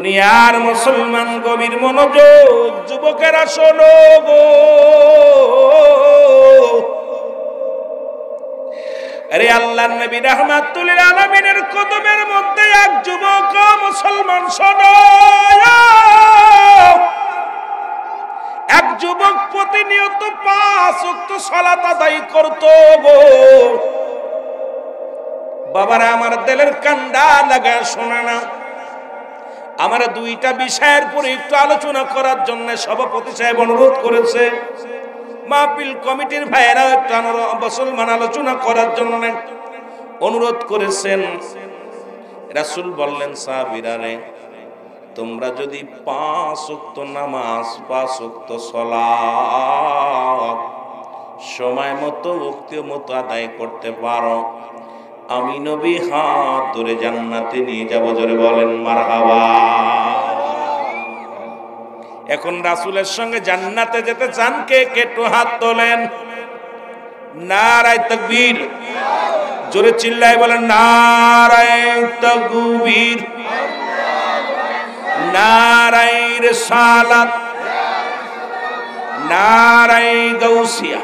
দুনিয়ার মুসলমান গভীর মনোযোগ, যুবকেরা শোনো গো। আরে আল্লাহর নবী রাহমাতুল লিল আলামিনের কদমের মধ্যে এক যুবক মুসলমান শোনো। এক যুবক প্রতিনিয়ত 5 ওয়াক্ত সালাত আদায় করত গো। বাবারা আমার দিলের কান্ডা লাগা শোনা না, আমার দুইটা বিষয়ের পরে একটু আলোচনা করার জন্য সভাপতি সাহেব অনুরোধ করেছে। মাহফিল কমিটির ভাইয়েরা একটু মুসলমান আলোচনা করার জন্য অনুরোধ করেছেন। রাসূল বললেন, সাহাবীরা রে, তোমরা যদি 5 ওয়াক্ত নামাজ, 5 ওয়াক্ত সালাত সময় মতো ওয়াক্ত মতো আদায় করতে পারো, আমি নবী হাত ধরে জান্নাতে নিয়ে যাব। জোরে বলেন মারহাবা। এখন রাসূলের সঙ্গে জান্নাতে যেতে চান কে কে? একটু হাত তোলেন। নারায়ে তাকবীর। জোরে চিল্লায় বলেন নারায়ে তাকবীর, নারায়ে রিসালাত, নারায়ে গাউসিয়া।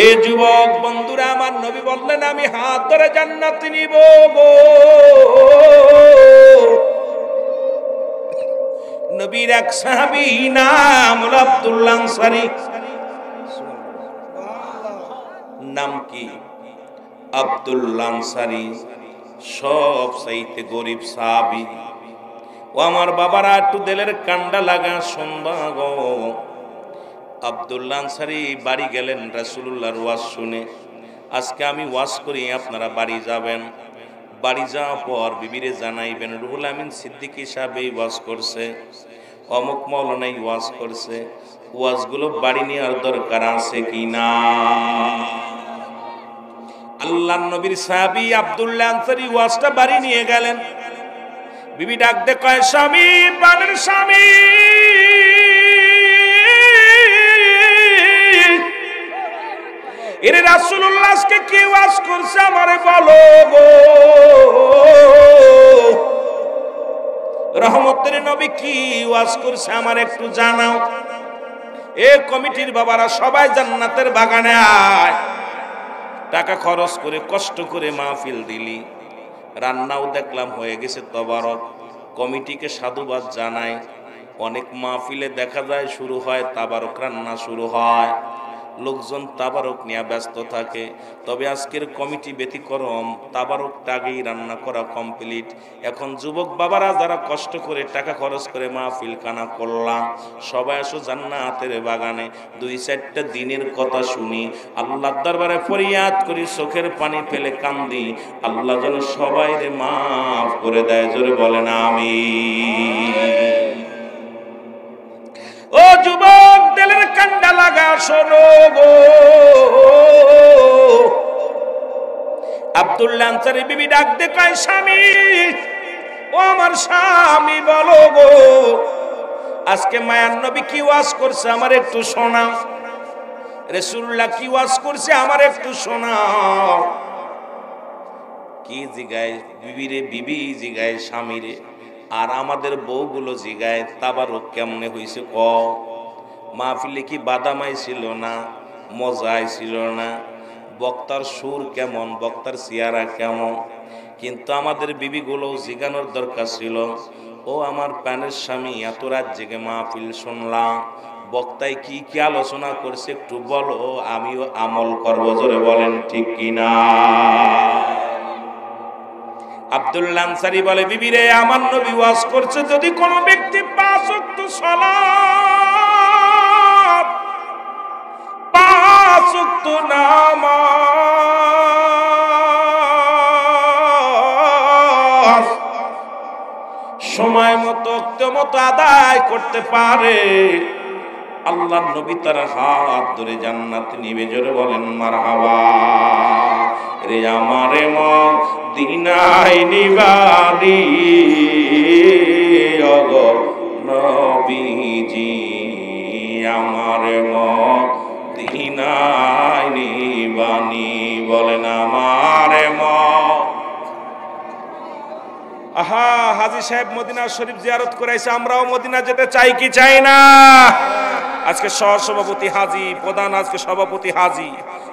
এ যুবক বন্ধুরা, আমার নবী বললেন আমি হাত ধরে জান্নাতে নিব গো। নবীর এক সাহাবী নাম হলো আব্দুল্লাহ আনসারী। নাম কি? আব্দুল্লাহ আনসারী, সব চাইতে গরিব সাহাবী। ও আমার বাবারা, একটু দিলের কান্ডা লাগা শুনবা গো। আব্দুল্লাহ আনসারী বাড়ি গেলেন রাসূলুল্লাহর ওয়াজ শুনে। আজকে আমি ওয়াজ করি, আপনারা বাড়ি যাবেন। বাড়ি যাওয়ার পর বিবিরে জানাইবেন, রুহুল আমিন সিদ্দিকী সাহেব এই ওয়াজ করছে, অমুক মাওলানা এই ওয়াজ করছে। ওয়াজগুলো বাড়ি নেওয়ার দরকার আছে কি না? আল্লাহর নবীর সাহাবী আব্দুল্লাহ আনসারী ওয়াজটা বাড়ি নিয়ে গেলেন। বিবি ডাক দে কয়, স্বামী, প্রাণের স্বামী, এরে রাসূলুল্লাহ আজকে কি ওয়াজ করছে আমারে বলো গো। রহমতের নবী কি ওয়াজ করছে আমার একটু জানাও। এ কমিটির বাবারা সবাই জান্নাতের বাগানে আয়। টাকা খরচ করে কষ্ট করে মাহফিল দিলি, রান্নাও দেখলাম হয়ে গেছে তবারক। কমিটিকে সাধুবাদ জানাই। অনেক মাহফিলে দেখা যায় শুরু হয় তাবারক রান্না শুরু হয়, লোকজন তাবারক নিয়ে ব্যস্ত থাকে। তবে আজকের কমিটি ব্যতিক্রম, তাবারকটা আগেই রান্না করা কমপ্লিট। এখন যুবক বাবারা যারা কষ্ট করে টাকা খরচ করে মাহফিল কানা করলাম, সবাই আসো জান্নাতের বাগানে। 2-4টা দিনের কথা শুনি, আল্লাহর দরবারে ফরিয়াদ করি, চোখের পানি ফেলে কান্দি, আল্লাহ যেন সবাইরে মাফ করে দেয়। জোরে বলেন আমিন। ও যুবক, দিলের কান্ডা লাগা শোনো গো। আব্দুল্লাহ আনসারী বিবি ডাক দে কয়, স্বামী, ও আমার স্বামী, বলো গো আজকে মায়ার নবী কি ওয়াজ করছে আমার একটু শোনাও। রাসূলুল্লাহ কি ওয়াজ করছে আমার একটু শোনাও। কি জিগায় বিবিরে? বিবি জিগায় স্বামীরে। আর আমাদের বউগুলো জিগায় তাবারক কেমনে হইছে ক। মাহফিলে কি বাদামাই ছিল না, মজাই ছিল না, বক্তার সুর কেমন, বক্তার চেহারা কেমন? কিন্তু আমাদের বিবিগুলো জিগানোর দরকার ছিল, ও আমার প্রাণের স্বামী, এত রাত জেগে মাহফিল শুনলাম, বক্তায় কি কি আলোচনা করছে একটু বলো, আমিও আমল করবো। জোরে বলেন ঠিক কিনা? আব্দুল্লাহ আনসারী বলে, বিবি রে, আমার নবী ওয়াজ করছে যদি কোনো ব্যক্তি 5 ওয়াক্ত সালাত, 5 ওয়াক্ত নামাজ সময় মতো ওয়াক্ত মতো আদায় করতে পারে, আল্লাহর নবী তার হাত ধরে জান্নাতে নিবে। জোরে বলেন মারহাবা। রে আমারে মদিনায় নিবানি ওগো নবীজি, আমারে মদিনায় নিবানি। বলেন আমারে আহা হাজি হাজী সাহেব মদিনা শরীফ জিয়ারত করাইছে, আমরাও মদিনা যেতে চাই কি চাই না? আজকে সহসভাপতি হাজী, প্রধান আজকে সভাপতি হাজী,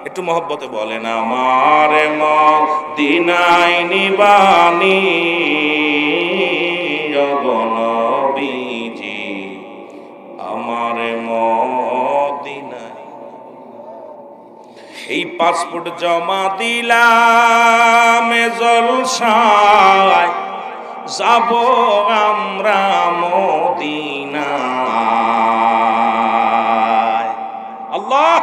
একটু মহব্বতে বলেন আমার মদিনায় নিবানি নবীজি, আমার মদিনায়। এই পাসপোর্ট জমা দিলাম জলসায়, যাব আমরা মদিনায়। আল্লাহ,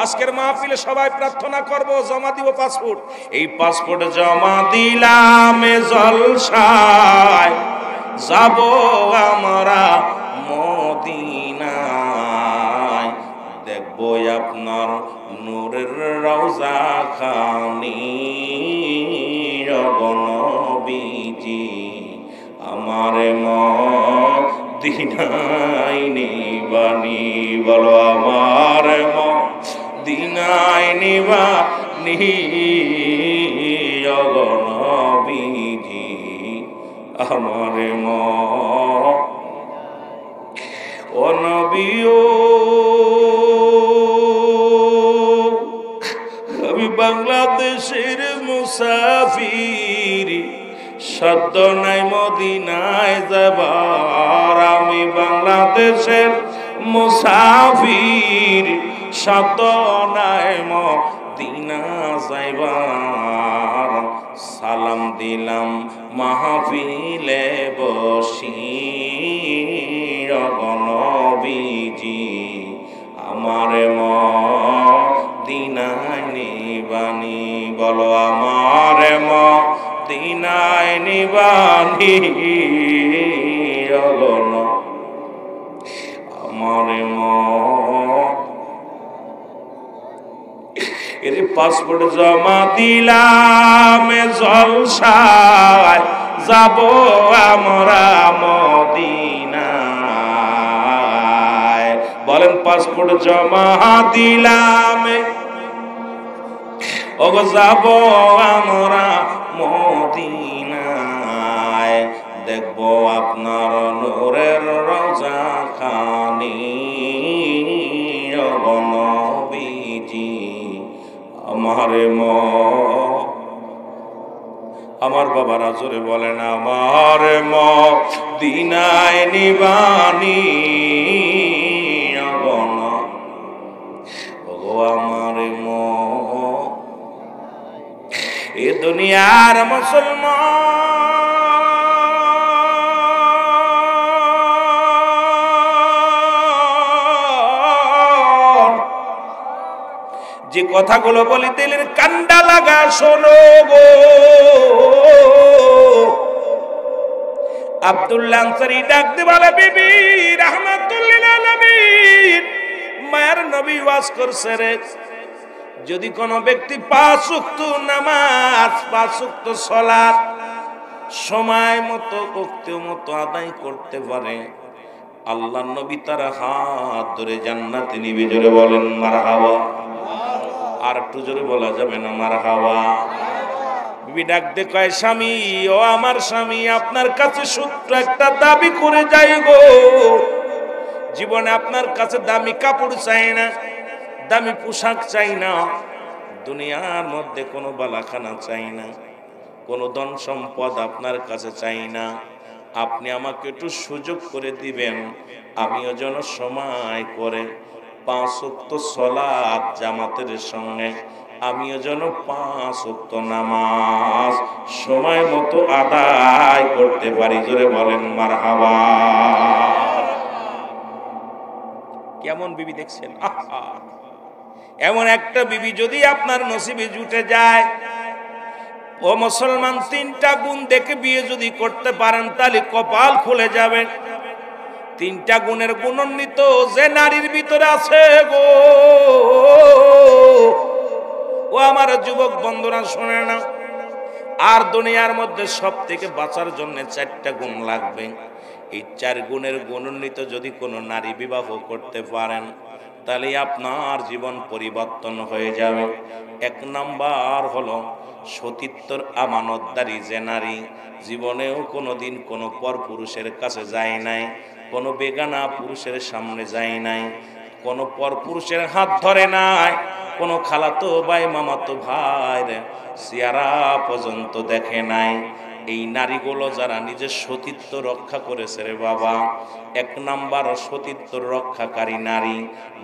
আজকের মাহফিলে সবাই প্রার্থনা করব, জমা দিব পাসপোর্ট। এই পাসপোর্ট জমা দিলাম জলসায়, যাব আমরা মদিনায়। দেখব আপনার নূরের রওজা খানি নবীজি, আমার মদিনায় নিবানি। বলো আমার মদিনায় নিবানি নবীজি, আমার ও নবী ও, আমি বাংলাদেশের মুসাফির, সাধ্য নাই মদিনায় যাবার। আমি বাংলাদেশের মুসাফির, সাধ্য নাই মদিনা যাইবার। সালাম দিলাম মাহফিলে বসি নবীজি, আমার মদিনায় নিবানি। বলো আমার মদিনায় নিবানি, আমার এর পাসপোর্ট জমা দিলাম জলসায়, যাব আমরা মদিনায়। বলেন পাসপোর্ট জমা দিলাম, ও যাব আমরা মদিনায়। দেখব আপনার নূরের রওজা খানি নবীজি, আমার আমার বাবারা জোরে বলেন আমার মদিনায় নিবানি। আমার এ দুনিয়ার মুসলমান, যে কথাগুলো বলি দিলের কান্ডা লাগা শোনো গো। আব্দুল্লাহ আনসারী ডাক দিয়ে বলে, বিবি রাহমাতুল্লিল আলামিন, মায়ের নবী ওয়াজ করছে রে, যদি কোন ব্যক্তি 5 ওয়াক্ত নামাজ, 5 ওয়াক্ত সালাত সময় মতো ওক্ত মতো আদায় করতে পারে, আল্লাহর নবী তার হাত ধরে জান্নাতে নিবে। জোরে বলেন মারহাবা। আর একটু জোরে বলা যাবে না মারহাবা? বিবি ডাক দে কয়, স্বামী ও আমার স্বামী, আপনার কাছে সূত্র একটা দাবি করে যাই গো। জীবনে আপনার কাছে দামি কাপড় চাই না, দামি পোশাক চাই না, দুনিয়ার মধ্যে কোনো বালাখানা চাই না, কোনো ধন সম্পদ আপনার কাছে চাই না। আপনি আমাকে একটু সুযোগ করে দিবেন, আমিও যেন সময় করে 5 ওয়াক্ত সালাত জামাতের সঙ্গে, আমিও যেন 5 ওয়াক্ত নামাজ সময় মতো আদায় করতে পারি। জোরে বলেন মারহাবা। কেমন বিবি দেখছেন? এমন একটা বিবি যদি আপনার নসিবে জুটে যায়, ও মুসলমান, 3টা গুণ দেখে বিয়ে যদি করতে পারেন তাহলে কপাল খুলে যাবে। 3টা গুণের গুণান্বিত যে নারীর ভিতরে আছে গো, ও আমার যুবক বন্ধুরা শুনে না, আর দুনিয়ার মধ্যে সব থেকে বাঁচার জন্য 4টা গুণ লাগবে। এই 4 গুণের গুণান্বিত যদি কোনো নারী বিবাহ করতে পারেন তাহলে আপনার জীবন পরিবর্তন হয়ে যাবে। 1 নাম্বার হলো সতীত্বর আমানতদারি যে নারী, জীবনেও কোনোদিন কোনো পর পুরুষের কাছে যায় নাই, কোনো বেগানা পুরুষের সামনে যায় নাই, কোনো পর পুরুষের হাত ধরে নাই, কোনো খালাতো ভাই মামাতো ভাইয়ের চেহারা পর্যন্ত দেখে নাই। এই নারীগুলো যারা নিজের সতীত্ব রক্ষা করেছে রে বাবা, 1 নাম্বার সতীত্ব রক্ষাকারী নারী,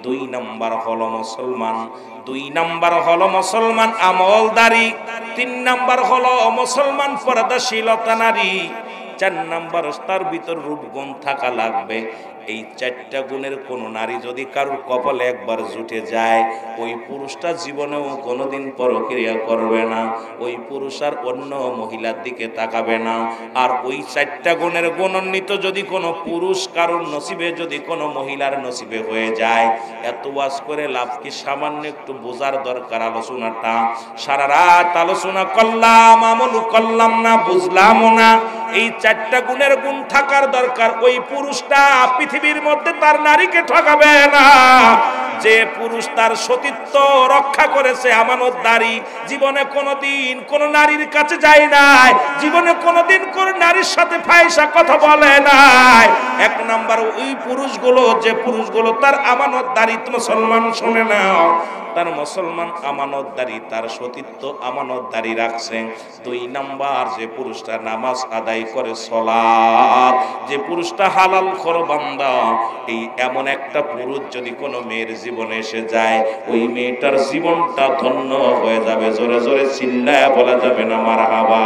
2 নাম্বার হলো মুসলমান, 2 নাম্বার হলো মুসলমান আমলদারি, 3 নাম্বার হলো মুসলমান পর্দাশীলতা নারী, 4 নাম্বার তার ভিতর রূপগুণ থাকা লাগবে। এই 4টা গুণের কোন নারী যদি কারোর কপালে একবার জুটে যায়, ওই পুরুষটা জীবনেও কোনোদিন পরক্রিয়া করবে না, ওই পুরুষ আর অন্য মহিলার দিকে তাকাবে না। আর ওই 4টা গুণের গুণান্বিত যদি কোনো পুরুষ কারোর নসিবে, যদি কোনো মহিলার নসিবে হয়ে যায়, এত ওয়াজ করে লাভ কি? সামান্য একটু বোঝার দরকার আলোচনাটা। সারা রাত আলোচনা করলাম, আমল করলাম না, বুঝলামও না। এই 4টা গুণের গুণ থাকার দরকার। ওই পুরুষটা পৃথিবীর মধ্যে তার নারীকে ঠকাবে না। যে পুরুষ তার সতীত্ব রক্ষা করেছে, আমানতদারি, জীবনে কোনোদিন কোন নারীর কাছে যায় নাই, জীবনে কোনোদিন কোন নারীর সাথে ফাহিশা কথা বলে নাই। 1 নাম্বার ওই পুরুষগুলো, যে পুরুষগুলো তার আমানতদারি, মুসলমান শুনে নাও, তার মুসলমান আমানতদারি, তার সতীত্ব আমানতদারি রাখছে। 2 নাম্বার যে পুরুষটা নামাজ আদায় করে, সালাত, যে পুরুষটা হালাল খোর বান্দা। এই এমন একটা পুরুষ যদি কোনো মেয়ের জীবনে এসে যায়, ওই মেয়েটার জীবনটা ধন্য হয়ে যাবে। জোরে জোরে চিল্লায় বলা যাবে না মারহাবা।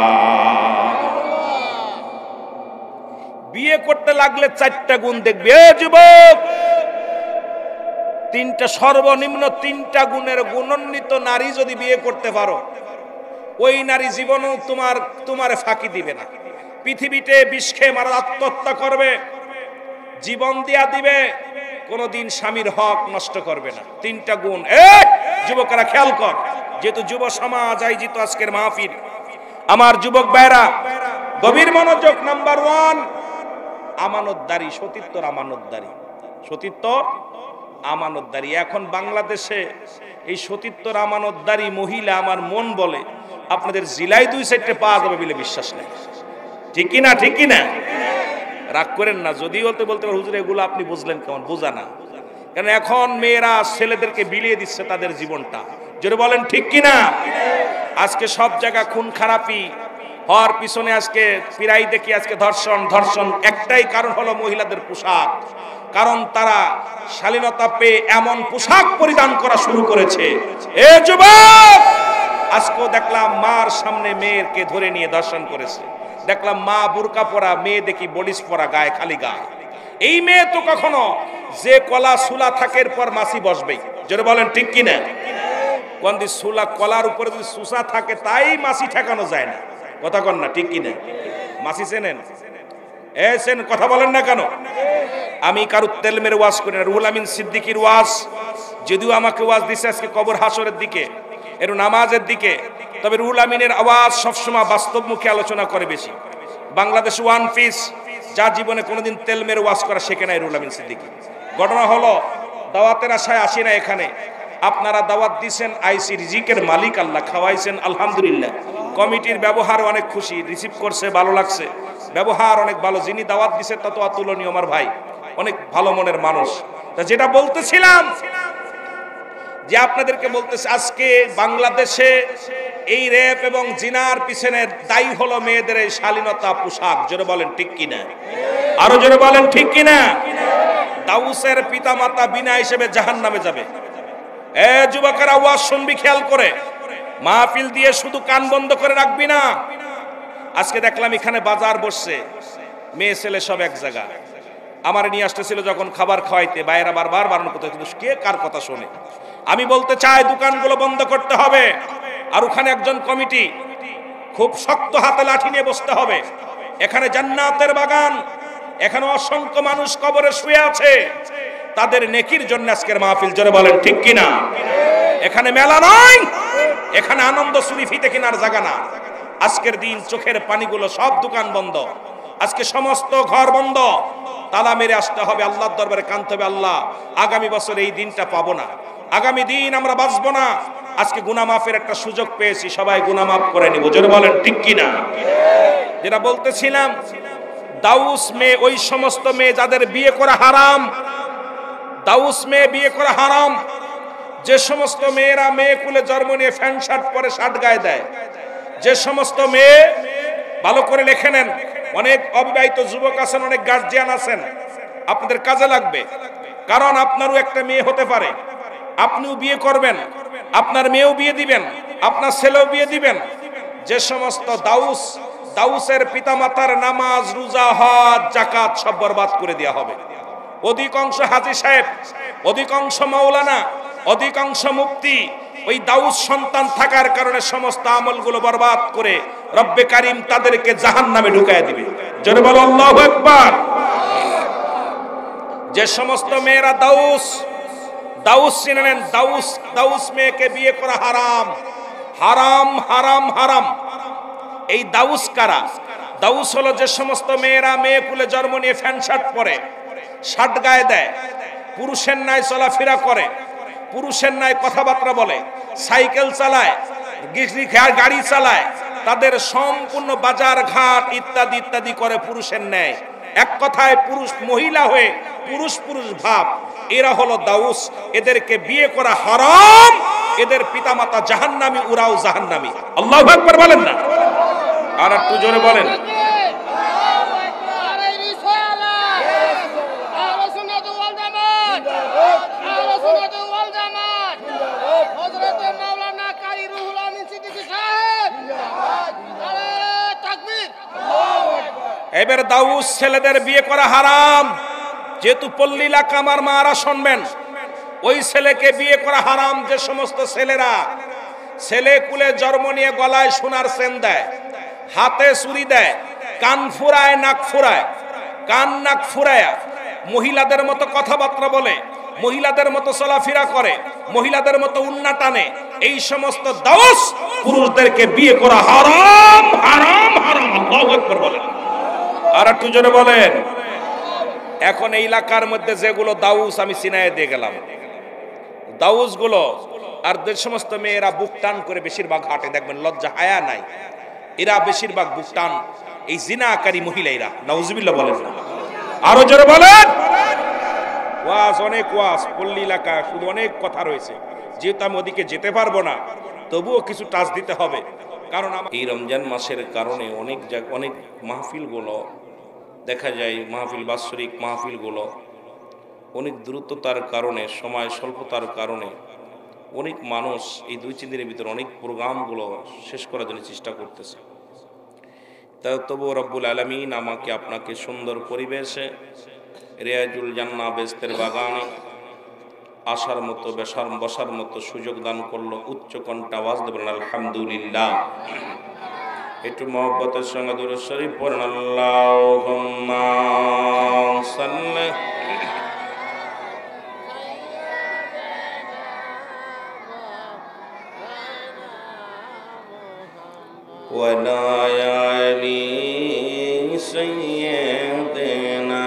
বিয়ে করতে লাগলে 4টা গুণ দেখবে। এ যুবক, 3টা সর্বনিম্ন 3টা গুণের গুণান্বিত নারী যদি বিয়ে করতে পারো, ওই নারী জীবনেও তোমার ফাঁকি দিবে না। পৃথিবীতে বিষ খেয়ে মারা, আত্মহত্যা করবে, জীবন দিয়া দিবে, কোনদিন স্বামীর হক নষ্ট করবে না। 3টা গুণ। যুবকেরা খেয়াল কর, যেহেতু যুব সমাজ আয়োজিত আজকের মাহফিল, আমার যুবক ভাইরা গভীর মনোযোগ। নাম্বার 1 আমানতদারি, সতীত্বর আমানতদারি, সতীত্বর আমানতদারি। এখন বাংলাদেশে এই সতীত্বর আমানতদারি মহিলা, আমার মন বলে আপনাদের জেলায় 2-4টে পাওয়া যাবে বলে বিশ্বাস নেই। ঠিক কিনা? ঠিক কিনা? রাগ করেন না যদি বলতে বলতে হুজুর এগুলো আপনি বুঝলেন কেমন? বোঝা না, কারণ এখন মেয়েরা ছেলেদেরকে বিলিয়ে দিচ্ছে তাদের জীবনটা। জোরে বলেন ঠিক কিনা? আজকে সব জায়গা খুন খারাপি হওয়ার পিছনে আজকে প্রায় দেখি আজকে ধর্ষণ। একটাই কারণ হলো মহিলাদের পোশাক। কারণ তারা শালীনতা পেয়ে এমন পোশাক পরিধান করা শুরু করেছে। এ যুবক, আজকেও দেখলাম মার সামনে মেয়েকে ধরে নিয়ে ধর্ষণ করেছে। দেখলাম মা বুরকা পরা, মেয়ে দেখি বডিস পরা, গায়ে খালি গা। এই মেয়ে তো কখনো যে কলা সুলা থাকের পর মাছি বসবেই। জোরে বলেন ঠিক কিনা? কোন দি সুলা কলার উপরে যদি সুসা থাকে, তাই মাছি ঠেকানো যায় না। কথা কন না, ঠিক কিনা? মাছি চেনেন? চেন, কথা বলেন না কেন? আমি কারো তেল মেরে ওয়াজ করি না। রুহুল আমিন সিদ্দিকীর ওয়াজ, যদিও আমাকে ওয়াজ দিছে আজকে কবর হাসরের দিকে, একটু নামাজের দিকে, তবে রুহুল আমিনের আওয়াজ সবসময় বাস্তবমুখী আলোচনা করে বেশি। বাংলাদেশ ওয়ান পিস, যা জীবনে কোনোদিন তেল মেরে ওয়াজ করা শেখে নাই রুহুল আমিন সিদ্দিকী। ঘটনা হলো, দাওয়াতের আশায় আসি না এখানে, আপনারা দাওয়াত দিয়েছেন, আইসি, রিজিকের মালিক আল্লাহ, খাওয়াইছেন আলহামদুলিল্লাহ। কমিটির ব্যবহার অনেক খুশি, রিসিভ করছে, ভালো লাগছে, ব্যবহার অনেক ভালো। যিনি দাওয়াত দিছে তা তো অতুলনীয়, আমার ভাই, অনেক ভালো মনের মানুষ। তা যেটা বলতেছিলাম, যে আপনাদেরকে বলতেছে, আজকে বাংলাদেশে এই রেপ এবং জিনার পিছনে দায়ী হলো মেয়েদের এই শালীনতা পোশাক। জোরে বলেন ঠিক কিনা? আরো জোরে বলেন ঠিক কিনা? দাউসের পিতামাতা বিনা হিসেবে জাহান্নামে যাবে। এ যুবকেরা, ওয়াজ শুনবি খেয়াল করে, মাহফিল দিয়ে শুধু কান বন্ধ করে রাখবি না। আজকে দেখলাম এখানে বাজার বসছে, মেয়ে ছেলে সব এক জায়গা। আমার নিয়ে আসতেছিল যখন খাবার খাওয়াইতে, বাইরে বারবার বারণ করতে, কিন্তু কে কার কথা শোনে? আমি বলতে চাই দোকানগুলো বন্ধ করতে হবে। আর ওখানে একজন কমিটি খুব শক্ত হাতে লাঠি নিয়ে বসতে হবে। এখানে জান্নাতের বাগান, এখানে অসংখ্য মানুষ কবরে শুয়ে আছে, তাদের নেকির জন্য আজকের মাহফিল। জোরে বলেন ঠিক কিনা? এখানে মেলা নয়, এখানে আনন্দ চুরি ফিতে কেনার জায়গা না। আজকের দিন চোখের পানিগুলো, সব দোকান বন্ধ, আজকে সমস্ত ঘর বন্ধ, তালা মেরে আসতে হবে, আল্লাহর দরবারে কাঁদতে হবে, আল্লাহ আগামী বছর এই দিনটা পাবো না, আগামী দিন আমরা বাঁচবো না, আজকে গুনাহ মাফের একটা সুযোগ পেয়েছি, সবাই গুনাহ মাফ করে নিব। জোরে বলেন ঠিক কিনা? যেটা বলতেছিলাম, দাউস মেয়ে, ওই সমস্ত মেয়ে যাদের বিয়ে করা হারাম, দাউস মেয়ে বিয়ে করা হারাম। যে সমস্ত মেয়েরা মেয়ে কুলে জন্ম নিয়ে প্যান্ট শার্ট পরে, শার্ট গায়ে দেয়, যে সমস্ত মেয়ে, ভালো করে লিখে নেন, অনেক অবিবাহিত যুবক আছেন, অনেক গার্জিয়ান আছেন, আপনাদের কাজে লাগবে। কারণ আপনারও একটা মেয়ে হতে পারে, আপনিও বিয়ে করবেন, আপনার মেয়েও বিয়ে দিবেন, আপনার ছেলেও বিয়ে দিবেন। যে সমস্ত দাউস, দাউসের পিতামাতার নামাজ, রোজা, হজ, যাকাত সব বরবাদ করে দেওয়া হবে। অধিকাংশ হাজী সাহেব, অধিকাংশ মাওলানা, অধিকাংশ মুফতি ওই দাউস সন্তান থাকার কারণে সমস্ত আমলগুলো বরবাদ করে রব্বে কারিম তাদেরকে জাহান্নামে ঢুকায় দিবে। জোরে বলো আল্লাহু আকবার। যে সমস্ত মেয়েরা দাউস, দাউস চিনে নেন, দাউস, দাউস মেয়েকে বিয়ে করা হারাম, হারাম, হারাম, হারাম। এই দাউস কারা? দাউস হলো যে সমস্ত মেয়েরা মেয়ে কুলে জন্ম নিয়ে প্যান্ট শার্ট পরে, শার্ট গায়ে দেয়, পুরুষের ন্যায় চলাফেরা করে, পুরুষের ন্যায় কথাবার্তা বলে, সাইকেল চালায়, গাড়ি চালায়, তাদের সম্পূর্ণ বাজার ঘাট ইত্যাদি ইত্যাদি করে পুরুষের ন্যায়। এক কথায় পুরুষ মহিলা হয়ে পুরুষ পুরুষ ভাব, এরা হলো দাউস। এদেরকে বিয়ে করা হারাম, এদের পিতামাতা জাহান্নামী, ওরাও জাহান্নামী। আল্লাহু আকবার বলেন না? আর একটু জোরে বলেন। এবার দাউস ছেলেদের বিয়ে করা হারাম। যেহেতু পল্লী এলাকা, আমার মারা শুনবেন, ওই ছেলেকে বিয়ে করা হারাম যে সমস্ত ছেলেরা ছেলে কুলে জন্ম নিয়ে গলায় সোনার চেন দেয়, হাতে চুরি দেয়, কান ফুরায়, নাক ফুরায়, কান নাক ফুরায়, মহিলাদের মতো কথাবার্তা বলে, মহিলাদের মতো চলাফেরা করে, মহিলাদের মতো উন্না টানে, এই সমস্ত দাউস পুরুষদেরকে বিয়ে করা হারাম, হারাম, হারাম। আল্লাহু আকবার বলেন। আর একটু জোরে বলেন। এখন এই এলাকার মধ্যে যেগুলো দাউস আমি চিনায় দিয়ে গেলাম, দাউস গুলো আর যে সমস্ত মেয়েরা বুক টান করে বেশিরভাগ হাটে দেখবেন, লজ্জা হায়া নাই, এরা বেশিরভাগ বুক টান, এই জিনাকারী মহিলা, এরা নাউজুবিল্লাহ বলেন। আরো জোরে বলেন। ওয়াজ, অনেক ওয়াজ, পল্লী এলাকা শুধু অনেক কথা রয়েছে, যেহেতু আমি ওদিকে যেতে পারবো না, তবুও কিছু টাচ দিতে হবে। কারণ এই রমজান মাসের কারণে অনেক অনেক মাহফিলগুলো দেখা যায়, মাহফিল, বাৎসরিক মাহফিলগুলো অনেক দ্রুততার কারণে, সময় স্বল্পতার কারণে অনেক মানুষ এই 2-3 দিনের ভিতরে অনেক প্রোগ্রামগুলো শেষ করার জন্য চেষ্টা করতেছে। তবুও রব্বুল আলামিন আমাকে আপনাকে সুন্দর পরিবেশে রিয়াজুল জান্নাহ বেহেশতের বাগানে আসার মতো, বসার মতো সুযোগ দান করলো। উচ্চ কণ্ঠে আওয়াজ দেবেন আলহামদুলিল্লাহ। একটু মহব্বতের সঙ্গে দুরূদ শরীফ পড়েন। আল্লাহুম্মা সাল্লি ওয়া আলা আলি সাইয়্যিদিনা।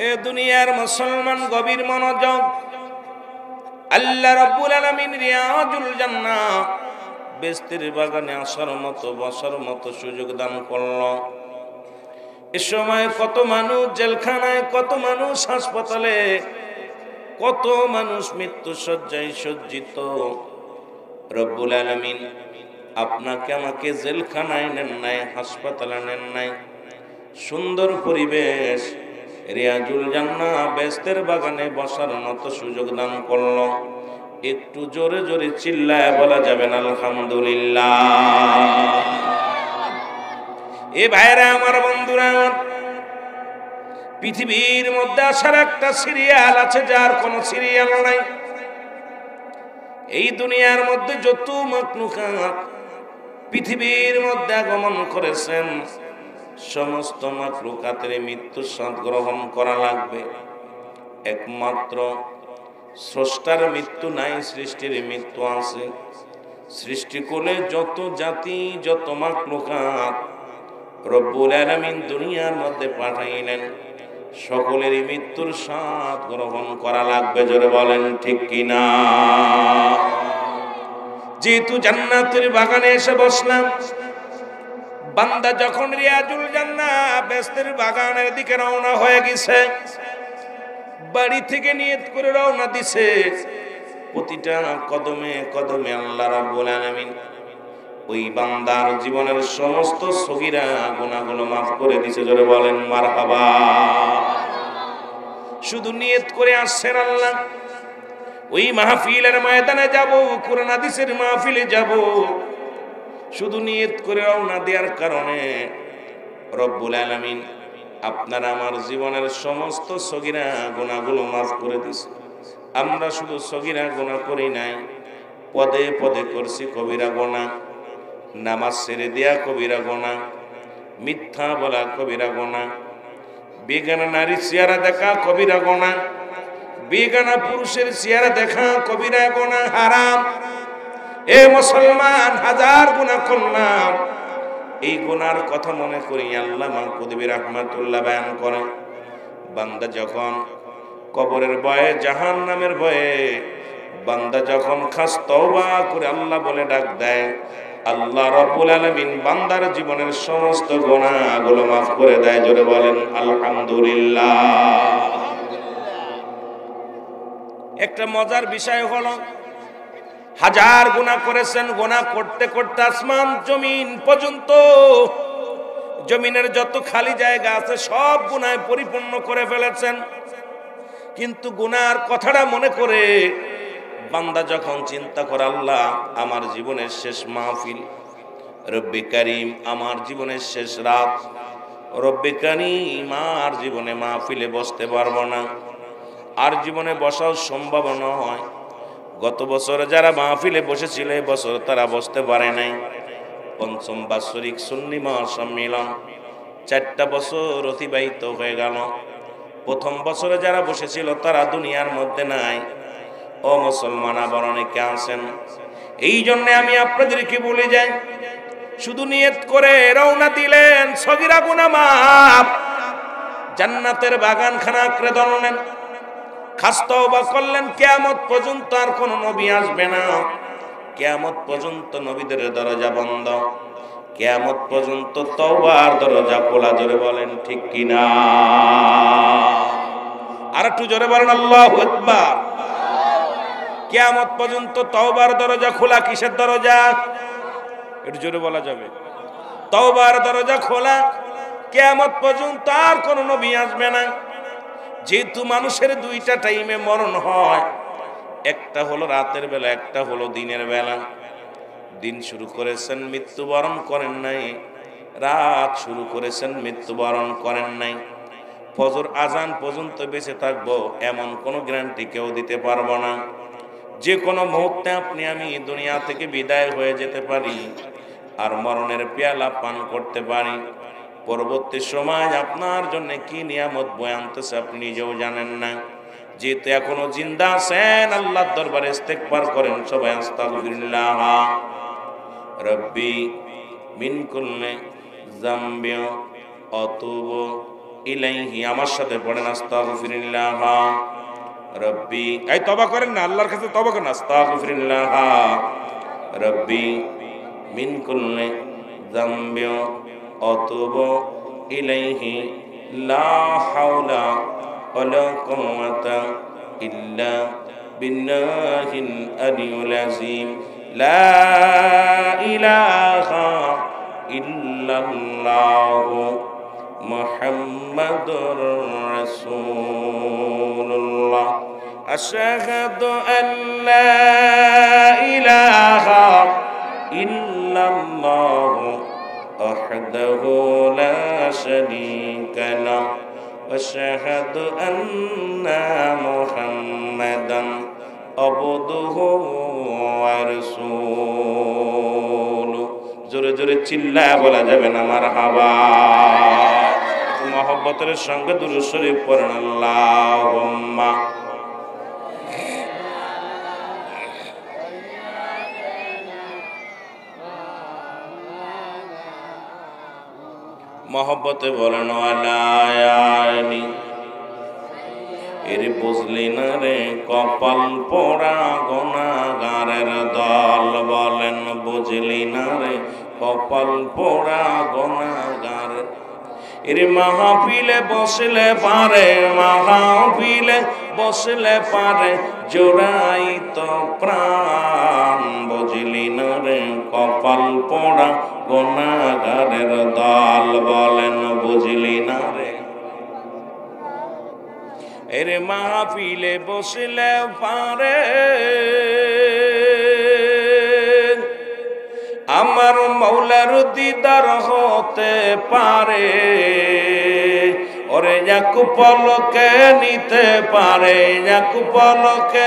এ দুনিয়ার মুসলমান গভীর মনোযোগ। আল্লাহ রাব্বুল আলামিন রিয়াজুল জান্নাহ বেহেশতের বাগানে আসার মতো, বসার মতো সুযোগ দান করল। এ সময় কত মানুষ জেলখানায়, কত মানুষ হাসপাতালে, কত মানুষ মৃত্যু শয্যায় সজ্জিত। রব্বুল আলামিন আপনাকে আমাকে জেলখানায় নেন নাই, হাসপাতালে নেন নাই, সুন্দর পরিবেশ রিয়াজুল জান্নাহ বেহেশতের বাগানে বসার মতো সুযোগ দান করলো। একটু জোরে জোরে চিল্লায় বলা যাবেন আলহামদুলিল্লাহ। এ ভাইরা আমার, বন্ধুরা আমার, পৃথিবীর মধ্যে আসার একটা সিরিয়াল আছে যার কোনো সিরিয়াল নাই। এই দুনিয়ার মধ্যে যত মাখলুকাত পৃথিবীর মধ্যে আগমন করেছেন, সমস্ত মাখলুকাতের মৃত্যুর স্বাদ গ্রহণ করা লাগবে। একমাত্র স্রষ্টার মৃত্যু নাই, সৃষ্টির মৃত্যু আছে। সৃষ্টিকুলে যত জাতি, যত মাখলুকাত রব্বুল আলামিন দুনিয়ার মধ্যে পাঠাইলেন, সকলেরই মৃত্যুর স্বাদ গ্রহণ করা লাগবে, জোরে বলেন ঠিক কিনা। যেহেতু জান্নাতের বাগানে এসে বসলাম, বান্দা যখন রিয়াজুল জান্নাহ বেহেশতের বাগানের দিকে রওনা হয়ে গেছে, বাড়ি থেকে নিয়ত করে রওনা দিছে, প্রতিটা কদমে কদমে আল্লাহ রাব্বুল আলামিন ওই বান্দার জীবনের সমস্ত সগীরা গুনাহগুলো মাফ করে দিয়েছে, জোরে বলেন মারহাবা। শুধু নিয়ত করে আসছেন আল্লাহ ওই মাহফিলের ময়দানে যাব, কোরআন হাদিসের মাহফিলে যাব, শুধু নিয়ত করে রওনা দেওয়ার কারণে রব্বুল আলামিন আপনার আমার জীবনের সমস্ত সগীরা গুনাহগুলো মাফ করে দিয়েছে। আমরা শুধু সগীরা গুনাহ করি নাই, পদে পদে করছি কবিরা গুনাহ, নামাজ ছেড়ে দেয়া কবিরা গুনাহ, মিথ্যা বলা কবিরা গুনাহ, বেগানা নারীর চেহারা দেখা কবিরা গুনাহ, বেগানা পুরুষের চেহারা দেখা কবিরা গুনাহ হারাম। এ মুসলমান, হাজার গুনাহ করলাম, এই গুনার কথা মনে করি আল্লামা কুতুবী রাহমাতুল্লাহ বয়ান করেন, বান্দা যখন কবরের ভয়ে, জাহান্নামের ভয়ে বান্দা যখন খাস তওবা করে আল্লাহ বলে ডাক দেয়, আল্লাহ রাব্বুল আলামিন বান্দার জীবনের সমস্ত গুনাহগুলো মাফ করে দেয়, জোরে বলেন আলহামদুলিল্লাহ। একটা মজার বিষয় হলো, হাজার গুনাহ করেছেন, গুনাহ করতে করতে আসমান জমিন পর্যন্ত, জমিনের যত খালি জায়গা আছে সব গুনাহে পরিপূর্ণ করে ফেলেছেন, কিন্তু গুনার কথাটা মনে করে বান্দা যখন চিন্তা করে আল্লাহ আমার জীবনের শেষ মাহফিল, রব্বে কারীম আমার জীবনের শেষ রাত, রব্বে কারীম আর জীবনে মাহফিলে বসতে পারবো না, আর জীবনে বসাও সম্ভব নয়। গত বছর যারা মাহফিলে বসেছিল এই বছর তারা বসতে পারে নাই। পঞ্চম বাৎসরিক সুন্নি মহাসম্মেলন 4টা বছর অতিবাহিত হয়ে গেল। প্রথম বছরে যারা বসেছিল তারা দুনিয়ার মধ্যে নাই। ও মুসলমান, আবার অনেকে আছেন। এই জন্য আমি আপনাদেরকে বলে যাই, শুধু নিয়ত করে রওনা দিলেন, সগীরা গুনাহ মাফ, জান্নাতের বাগানখানা আঁকড়ে ধরলেন, খাস তওবা করলেন, কিয়ামত পর্যন্ত আর কোন নবী আসবে না, কিয়ামত পর্যন্ত নবীদের দরজা বন্ধ, কিয়ামত পর্যন্ত তওবার দরজা খোলা, জোরে বলেন ঠিক কিনা। আর একটু জোরে বলেন আল্লাহু আকবার। কিয়ামত পর্যন্ত তওবার দরজা খোলা। কিসের দরজা? একটু জোরে বলা যাবে? তওবার দরজা খোলা, কিয়ামত পর্যন্ত আর কোন নবী আসবে না। যেহেতু মানুষের 2টা টাইমে মরণ হয়, একটা হলো রাতের বেলা, একটা হলো দিনের বেলা। দিন শুরু করেছেন, মৃত্যুবরণ করেন নাই, রাত শুরু করেছেন, মৃত্যুবরণ করেন নাই। ফজর আজান পর্যন্ত বেঁচে থাকবো এমন কোনো গ্যারান্টি কেউ দিতে পারবো না। যে কোনো মুহূর্তে আপনি আমি দুনিয়া থেকে বিদায় হয়ে যেতে পারি, আর মরণের পেয়ালা পান করতে পারি। পরবর্তী সময় আপনার জন্য কি নিয়ামত বয়ে আনতেছে আপনি নিজেও জানেন না। যেহেতু এখনো জিন্দা আছেন, আল্লাহর দরবারে ইস্তেগফার করেন সবাই। আস্তাগফিরুল্লাহ রব্বি মিন কুল্লি যামবি আতুবু ইলাইহি। আমার সাথে পড়েন আস্তাগফিরুল্লাহ রব্বি। এই তওবা করেন না, আল্লাহর কাছে তওবা করেন। আস্তাগফিরুল্লাহ রব্বি মিন কুল্লি যামবি আতুবু ইলাইহি লা হাওলা ওয়ালা কুওয়াতা ইল্লা বিল্লাহিল আলিয়্যিল আযীম। লা ইলাহা ইল্লাল্লাহু মুহাম্মাদুর রাসূলুল্লাহ। আশহাদু আল্লা ইলাহা ইল্লাল্লাহু ওয়াহদাহু লা শারীকা লাহু ওয়া আশহাদু আন্না মুহাম্মাদান আবদুহু ওয়া রাসূলুহু। জোরে জোরে চিল্লায়া বলা যাবে না মারহাবা। মুহাব্বতের সঙ্গে দুরূদ শরীফ পড়েন। আল্লাহুম্মা মহব্বতে বলেন ওয়ালা আলি এর বুঝলি না রে কপাল পোড়া গুনাহগারের দল, বলেন বুঝলি না রে কপাল পোড়া গুনাহগার। এর মাহফিলে বসলে পারে, মাহফিলে বসলে পারে জোড়াই তো প্রাণ, বুঝলি না রে কপাল পোড়া গুনাহগারের দল, বলেন বুঝলি না রে। এর মাহফিলে বসলে পারে আমার মৌলার দিদার হতে পারে, ওরে এক পলকে নিতে পারে, এক পলকে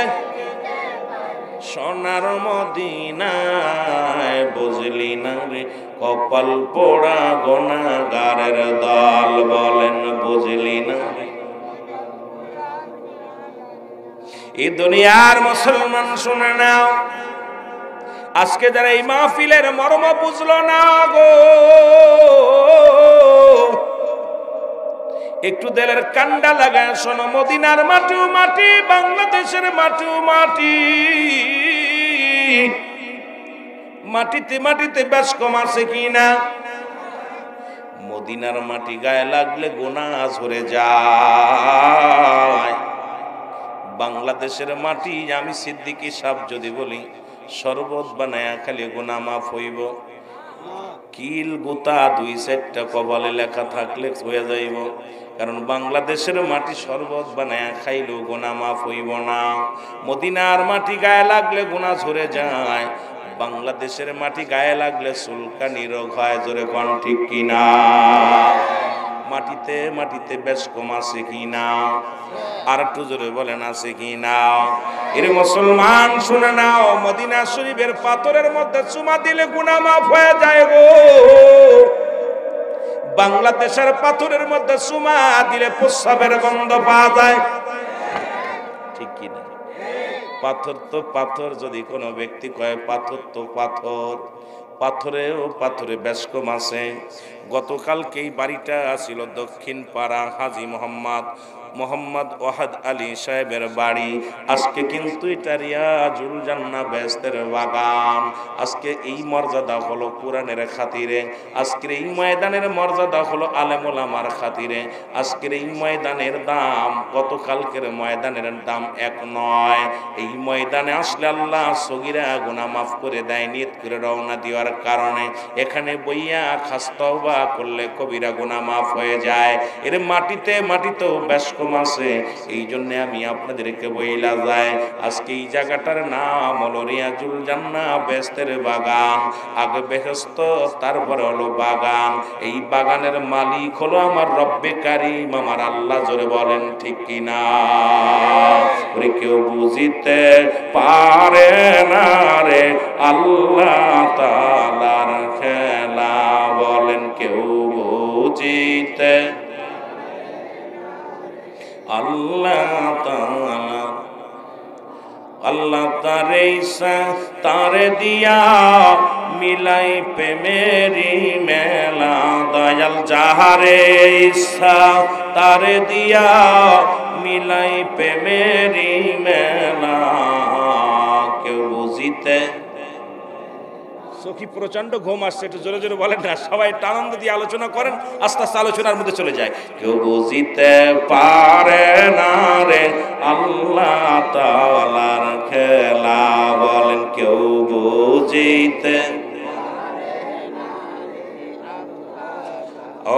সোনার মদিনায়, বুঝলি না রে কপাল পোড়া গুনাহগারের দল, বলেন বুঝলি না রে। এই দুনিয়ার মুসলমান শুনে নাও, আজকে যারা এই মাহফিলের মর্ম বুঝলো না গো, একটু দিলের কান্ডা লাগায় শোনো, মদিনার মাটি মাটি, বাংলাদেশের মাটি মাটি, মাটিতে মাটিতে বেশ কম আছে কিনা? মদিনার মাটি গায়ে লাগলে গুনাহ ঝরে যায়। বাংলাদেশের মাটি আমি সিদ্দিকী সাহেব যদি বলি শরবত বানায়া খালি গুনাহ মাফ হইব, কিল গোতা 2-4টা কপালে লেখা থাকলে হয়ে যাইব, কারণ বাংলাদেশের মাটি শরবত বানায়া খাইলেও গুনাহ মাফ হইব না। মদিনার মাটি গায়ে লাগলে গুনাহ ঝরে যায়, বাংলাদেশের মাটি গায়ে লাগলে চুলকানি রোগ হয়, জোরে কোন ঠিক কিনা? মাটিতে মাটিতে বেশ কম আছে কিনা? আর একটু জোরে বলেন আছে কিনা? এর মুসলমান শুনে নাও, মদিনা শরীফের পাথরের মধ্যে চুমা দিলে গুনাহ মাফ হয়ে যায় গো। বাংলাদেশের পাথরের মধ্যে চুমা দিলে প্রস্রাবের গন্ধ পাওয়া যায়, ঠিক কিনা? পাথর তো পাথর, যদি কোনো ব্যক্তি কয় পাথর তো পাথর, পাথরেও পাথরে বেশ কম আছে। গতকালকে এই বাড়িটা ছিল দক্ষিণ পাড়া হাজী মোহাম্মদ ওয়াহাদ আলী সাহেবের বাড়ি, আজকে কিন্তু এটা রিয়াজুল জান্নাহ বেহেশতের বাগান। আজকে এই মর্যাদা হলো কোরআনের খাতিরে, আজকের এই ময়দানের মর্যাদা হলো আলেম ওলামার খাতিরে। আজকের এই ময়দানের দাম গতকালকের ময়দানের দাম এক নয়। এই ময়দানে আসলে আল্লাহ সগীরা গুনাহ মাফ করে দেয়, নিয়ত করে রওনা দেওয়ার কারণে। এখানে বইয়া খাস তওবা করলে কবিরা গুনাহ মাফ হয়ে যায়। এর মাটিতে মাটিতেও বেশ কম আছে, এই জন্য আমি আপনাদেরকে বইলা যায়, আজকে এই জায়গাটার নাম হলো রিয়াজুল জান্নাহ বেহেশতের বাগান। আগে বেহেশত, তারপরে হলো বাগান। এই বাগানের মালিক হলো আমার রব্বে কারীম, আমার আল্লাহ, জোরে বলেন ঠিক কিনা? ওরে কেউ বুঝিতে পারে না রে আল্লাহ তাআলার খেলা, বলেন কেউ বুঝিতে আল্লাহ তাআলা। আল্লাহ তারে ইচ্ছা তারে দিয়া মিলাই প্রেমেরি মেলা, দয়াল যাহারে ইচ্ছা তারে দিয়া মিলাই প্রেমেরি মেলা, কেউ বুঝিতে। সখী প্রচন্ড ঘুম আসছে, একটু জোরে জোরে বলেন না, সবাই একটু আনন্দ দিয়ে আলোচনা করেন, আস্তে আস্তে আলোচনার মধ্যে চলে যায়। কেউ বুঝিতে পারে না রে আল্লাহ তাআলার খেলা, বলেন কেউ বুঝিতে।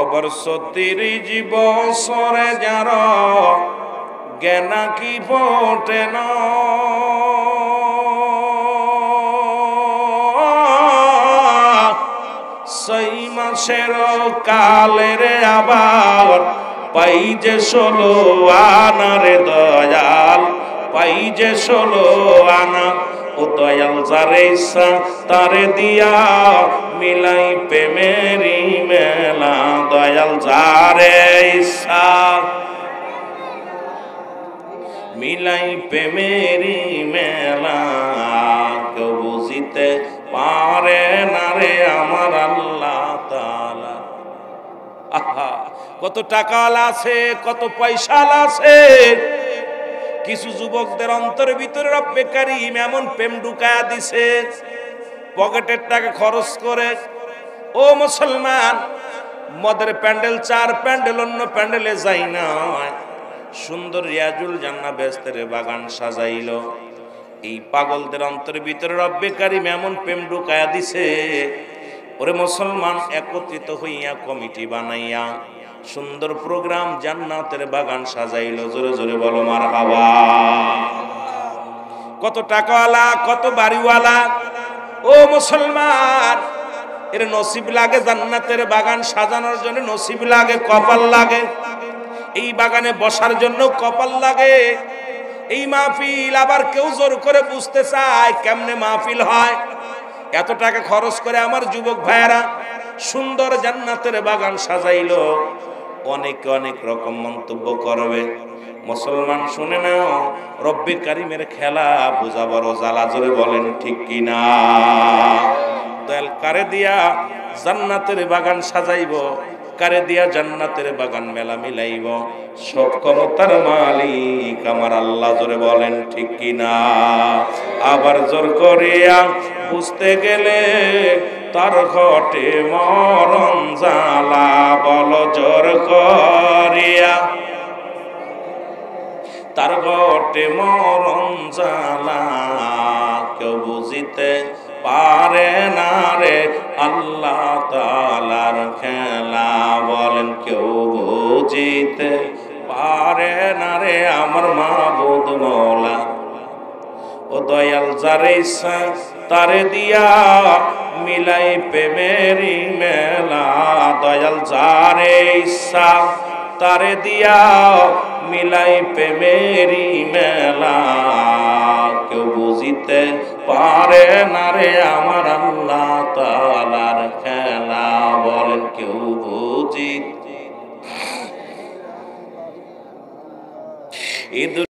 অবশ্য 30 বছরে যার জ্ঞানা কি ফোটে না, সেই মাসের কালের আবার পাই যে 16 আনা রে দয়াল, পাই যে 16 আনা। ও দয়াল যারে ইচ্ছা তারে দিয়া মিলাই প্রেমেরি মেলা, দয়াল যারে ইচ্ছা মিলাই প্রেমেরি মেলা, কেউ বুঝিতে পারে না রে আমার আল্লাহ তাআলা। আহা, কত টাকা আছে, কত পয়সা আছে, কিছু যুবকদের অন্তরের ভিতরে রব্বে কারীম এমন প্রেম ঢুকায়া দিছে, পকেটের টাকা খরচ করে। ও মুসলমান, মদের প্যান্ডেল 4 প্যান্ডেল, অন্য প্যান্ডেলে যাই না, সুন্দর রিয়াজুল জান্নাহ বেহেশতের বাগান সাজাইলো। এই পাগলদের অন্তরের ভিতরে রব্বে কারীম এমন প্রেম ঢুকায়া দিছে, ওরে মুসলমান, একত্রিত হইয়া কমিটি বানাইয়া সুন্দর প্রোগ্রাম জান্নাতের বাগান সাজাইলো। জোরে জোরে বলো মারহাবা। কত টাকাওয়ালা, কত বাড়িওয়ালা। ও মুসলমান, এর নসিব লাগে জান্নাতের বাগান সাজানোর জন্য, নসিব লাগে, কপাল লাগে। এই বাগানে বসার জন্য কপাল লাগে। এই মাহফিল আবার কেউ জোর করে বুঝতে চায় কেমনে মাহফিল হয়। এত টাকা খরচ করে আমার যুবক ভাইয়েরা সুন্দর জান্নাতের বাগান সাজাইলো, অনেকে অনেক রকম মন্তব্য করবে। মুসলমান শুনে নাও, রব্বে কারীমের খেলা বোঝা বড় জ্বালা। জোরে বলেন ঠিক কিনা? দয়াল কারে দিয়া জান্নাতের বাগান সাজাইব, কারে দিয়া জান্নাতের বাগান মেলা মিলাইব? সব ক্ষমতার মালিক আমার আল্লাহ। জোরে বলেন ঠিক কিনা? আবার জোর করিয়া বুঝতে গেলে তার ঘটে মরণ জ্বালা। বল জোর করিয়া, তার ঘটে মরণ জ্বালা। কেউ বুঝিতে পারে না রে আল্লাহ তাআলার খেলা। বলেন কেউ বুঝিতে পারে না রে আমার মাবুদ মওলা। ও দয়াল, যারে ইচ্ছা তারে দিয়া মিলাই প্রেমেরই মেলা। দয়াল, যারে ইচ্ছা তারে দিয়া মিলাই প্রেমেরই মেলা। কেউ বুঝিতে পারে না রে আমার আল্লাহ তাআলার খেলা। বলেন কেউ বুঝিতে